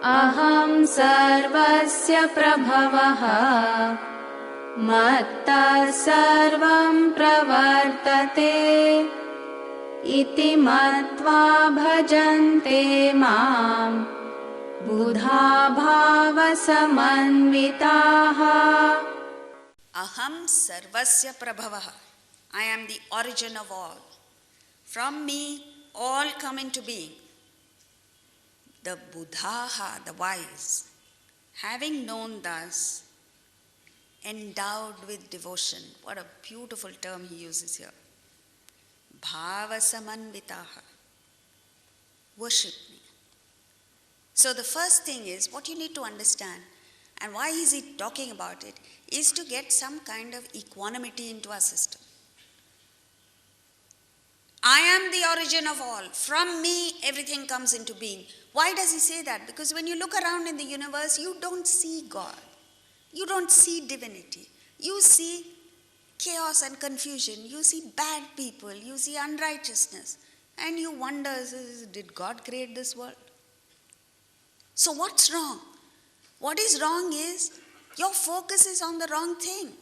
Aham sarvasya prabhavah matta sarvam pravartate iti matva bhajante mam buddha bhava samanvitaha. Aham sarvasya prabhavaha. I am the origin of all. From me, all come into being. The Buddhaha, the wise, having known thus, endowed with devotion. What a beautiful term he uses here. Bhava samanvitaha. Worship me. So the first thing is, what you need to understand, and why is he talking about it, is to get some kind of equanimity into our system. I am the origin of all. From me, everything comes into being. Why does he say that? Because when you look around in the universe, you don't see God. You don't see divinity. You see chaos and confusion. You see bad people. You see unrighteousness. And you wonder, did God create this world? So what's wrong? What is wrong is your focus is on the wrong thing.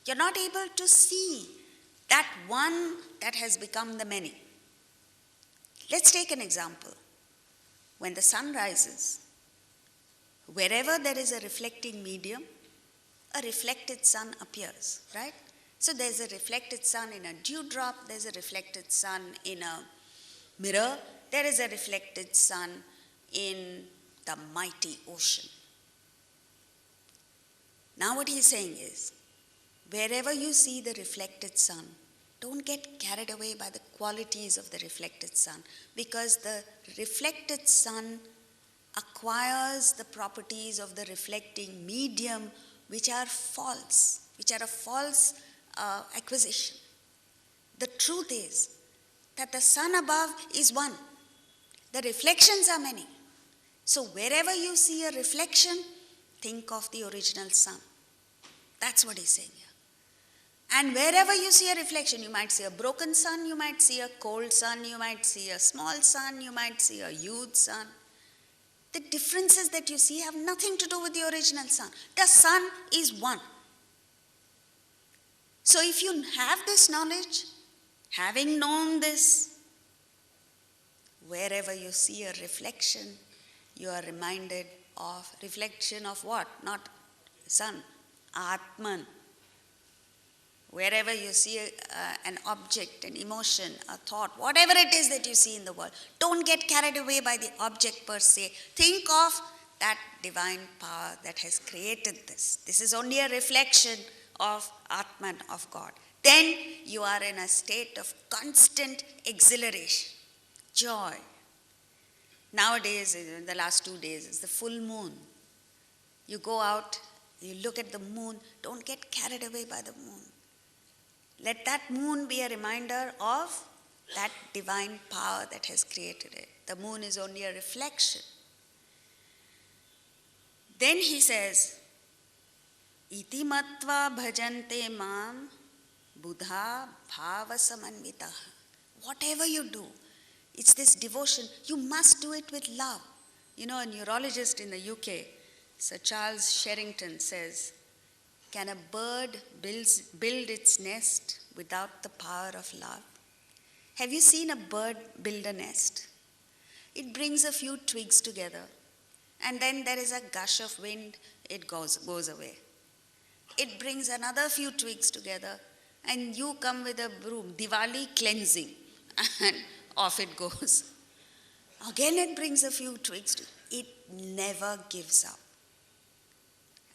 You're not able to see that one that has become the many. Let's take an example. When the sun rises, wherever there is a reflecting medium, a reflected sun appears, right? So there's a reflected sun in a dewdrop, there's a reflected sun in a mirror, there is a reflected sun in the mighty ocean. Now what he's saying is, wherever you see the reflected sun, don't get carried away by the qualities of the reflected sun, because the reflected sun acquires the properties of the reflecting medium, which are false, which are a false acquisition. The truth is that the sun above is one. The reflections are many. So wherever you see a reflection, think of the original sun. That's what he's saying here. And wherever you see a reflection, you might see a broken sun, you might see a cold sun, you might see a small sun, you might see a huge sun. The differences that you see have nothing to do with the original sun. The sun is one. So if you have this knowledge, having known this, wherever you see a reflection, you are reminded of reflection of what? Not sun, Atman. Wherever you see an object, an emotion, a thought, whatever it is that you see in the world, don't get carried away by the object per se. Think of that divine power that has created this. This is only a reflection of Atman, of God. Then you are in a state of constant exhilaration, joy. Nowadays, in the last 2 days, it's the full moon. You go out, you look at the moon, don't get carried away by the moon. Let that moon be a reminder of that divine power that has created it. The moon is only a reflection. Then he says, iti matva bhajante mam buddha bhava samanvitaha. Whatever you do, it's this devotion. You must do it with love. You know, a neurologist in the UK, Sir Charles Sherrington, says, can a bird build its nest without the power of love? Have you seen a bird build a nest? It brings a few twigs together, and then there is a gush of wind, it goes away. It brings another few twigs together, and you come with a broom, Diwali cleansing, and off it goes. Again it brings a few twigs. It never gives up.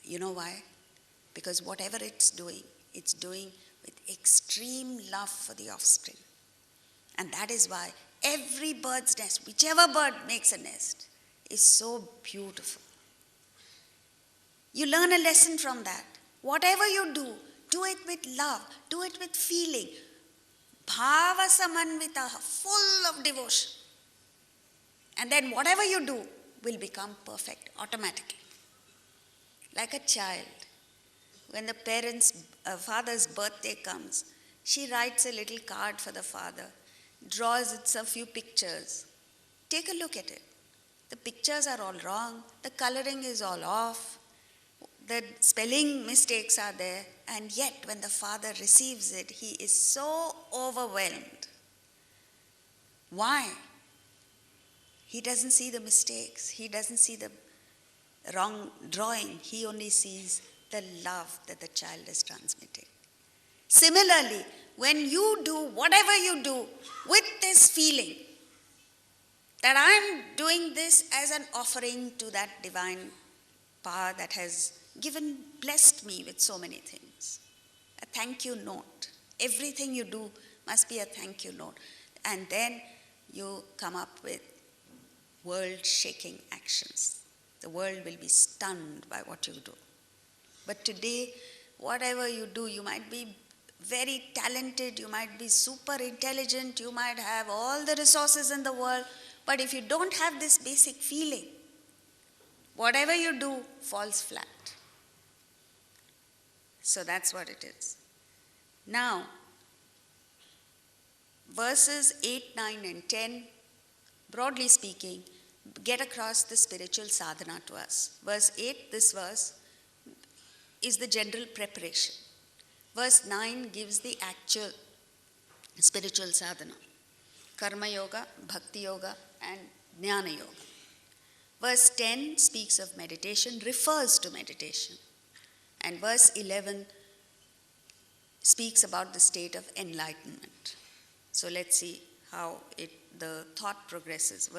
You know why? Because whatever it's doing with extreme love for the offspring. And that is why every bird's nest, whichever bird makes a nest, is so beautiful. You learn a lesson from that. Whatever you do it with love, do it with feeling. Bhava samanvitaha, full of devotion. And then whatever you do will become perfect automatically. Like a child. When the father's birthday comes, she writes a little card for the father, draws it a few pictures. Take a look at it. The pictures are all wrong, the coloring is all off, the spelling mistakes are there, and yet when the father receives it, he is so overwhelmed. Why? He doesn't see the mistakes, he doesn't see the wrong drawing, he only sees the love that the child is transmitting. Similarly, when you do whatever you do with this feeling that I'm doing this as an offering to that divine power that has blessed me with so many things, a thank you note. Everything you do must be a thank you note. And then you come up with world-shaking actions. The world will be stunned by what you do. But today, whatever you do, you might be very talented, you might be super intelligent, you might have all the resources in the world, but if you don't have this basic feeling, whatever you do falls flat. So that's what it is. Now, verses 8, 9 and 10, broadly speaking, get across the spiritual sadhana to us. Verse 8, this verse, is the general preparation. Verse 9 gives the actual spiritual sadhana. Karma yoga, bhakti yoga and jnana yoga. Verse 10 speaks of meditation, refers to meditation. And verse 11 speaks about the state of enlightenment. So let's see how the thought progresses.